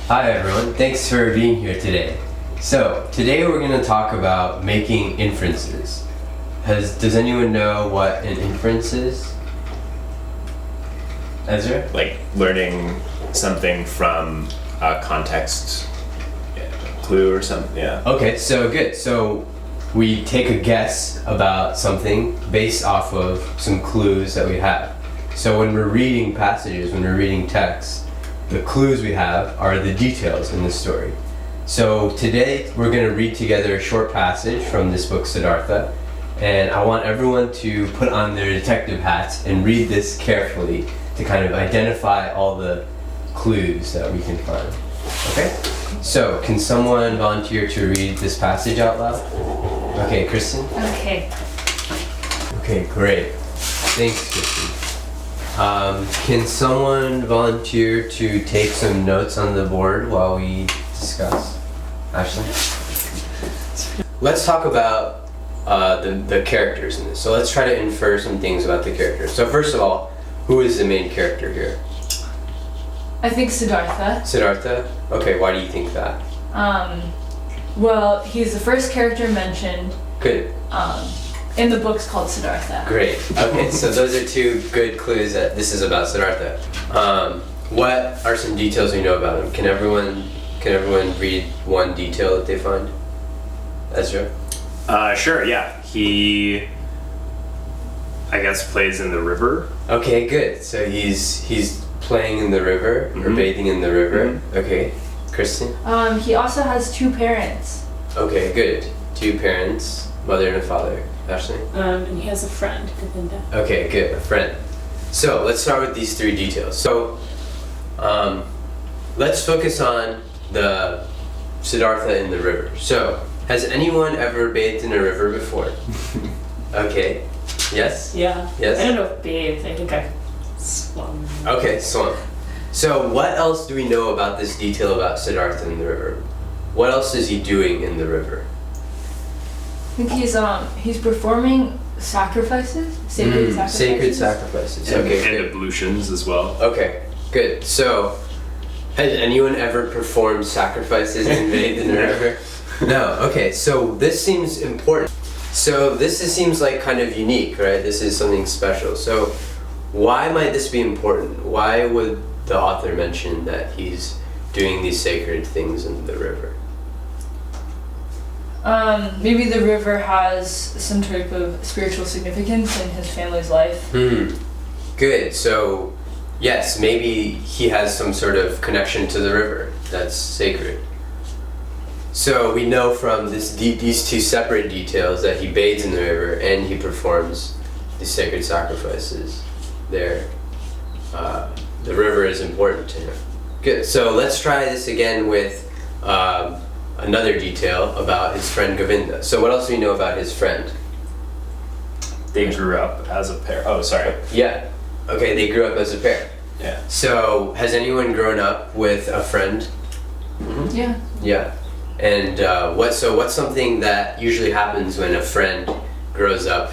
Hi everyone, thanks for being here today. So, today we're going to talk about making inferences. Does anyone know what an inference is? Ezra? Like learning something from a context clue or something, yeah. Okay, so good. So, we take a guess about something based off of some clues that we have. So when we're reading passages, when we're reading texts, the clues we have are the details in the story. So today we're going to read together a short passage from this book, Siddhartha, and I want everyone to put on their detective hats and read this carefully to kind of identify all the clues that we can find. Okay? So, can someone volunteer to read this passage out loud? Okay, Kristen? Okay. Okay, great. Thanks, Kristen. Can someone volunteer to take some notes on the board while we discuss? Ashley? Let's talk about the characters in this. So let's try to infer some things about the characters. So first of all, who is the main character here? I think Siddhartha. Siddhartha? Okay, why do you think that? Well, he's the first character mentioned. Good. In the book's called Siddhartha. Great. Okay, so those are two good clues that this is about Siddhartha. What are some details we know about him? Can everyone read one detail that they find? Ezra? Sure, yeah. He, I guess, plays in the river. Okay, good. So he's playing in the river or bathing in the river. Okay. Kristen? He also has two parents. Okay, good. Two parents, mother and a father. Ashley? And he has a friend, Govinda. Okay, good. A friend. So let's start with these three details. So let's focus on the Siddhartha in the river. So has anyone ever bathed in a river before? Okay. Yes? Yeah. Yes? I don't know if bathed. I think I've swum. Okay, swim. So what else do we know about this detail about Siddhartha in the river? What else is he doing in the river? I think he's performing sacrifices, sacred sacrifices. Sacred sacrifices. Okay, And ablutions as well. Okay, good. So, has anyone ever performed sacrifices and bathed in the river? No. Okay, so this seems important. So this seems like kind of unique, right? This is something special. So why might this be important? Why would the author mention that he's doing these sacred things in the river? Maybe the river has some type of spiritual significance in his family's life. Good. So, yes, maybe he has some sort of connection to the river that's sacred. So we know from these two separate details that he bathes in the river and he performs the sacred sacrifices there. The river is important to him. Good. So let's try this again with another detail about his friend Govinda. So what else do we know about his friend? They grew up as a pair. Oh, sorry. Yeah. Okay, they grew up as a pair. Yeah. So has anyone grown up with a friend? Yeah. Yeah. And what's something that usually happens when a friend grows up,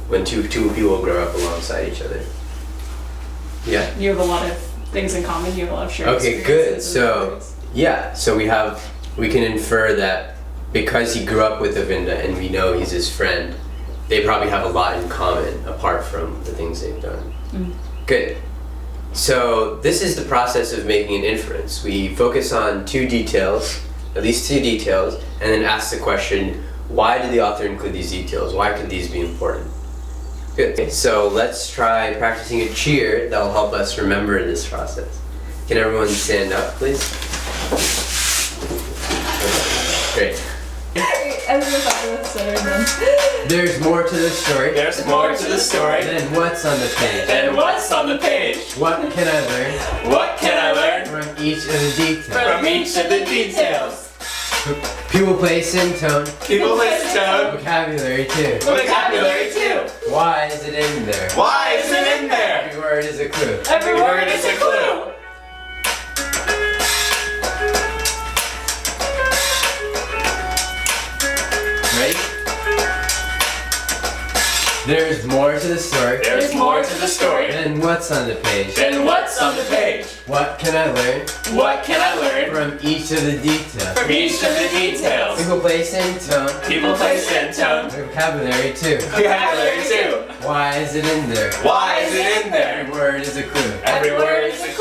when two people grow up alongside each other? Yeah. You have a lot of things in common. You have a lot of shared Okay, good. experiences and So memories. yeah, so we can infer that because he grew up with Govinda and we know he's his friend, they probably have a lot in common apart from the things they've done. Good. So this is the process of making an inference. We focus on two details, at least two details, and then ask the question, why did the author include these details? Why could these be important? Good. Okay, so let's try practicing a cheer that will help us remember this process. Can everyone stand up, please? Great. There's more to the story. There's more to the story. Then what's on the page? And what's on the page? What can I learn What can I learn from each of the details? from each of the details? People, place, and tone. People listen to Vocabulary too. vocabulary too. Why is it in there? Why is it in there? Every word is a clue. Every word is a clue. Ready? There's more to the story There's more to the story than what's on the page. than what's on the page. What can I learn What can I learn from each of the details? from each of the details? People, place, and tone. People, place, and tone. Vocabulary too. Vocabulary too. Why is it in there? Why is it in there? Every word is a clue. Every word is a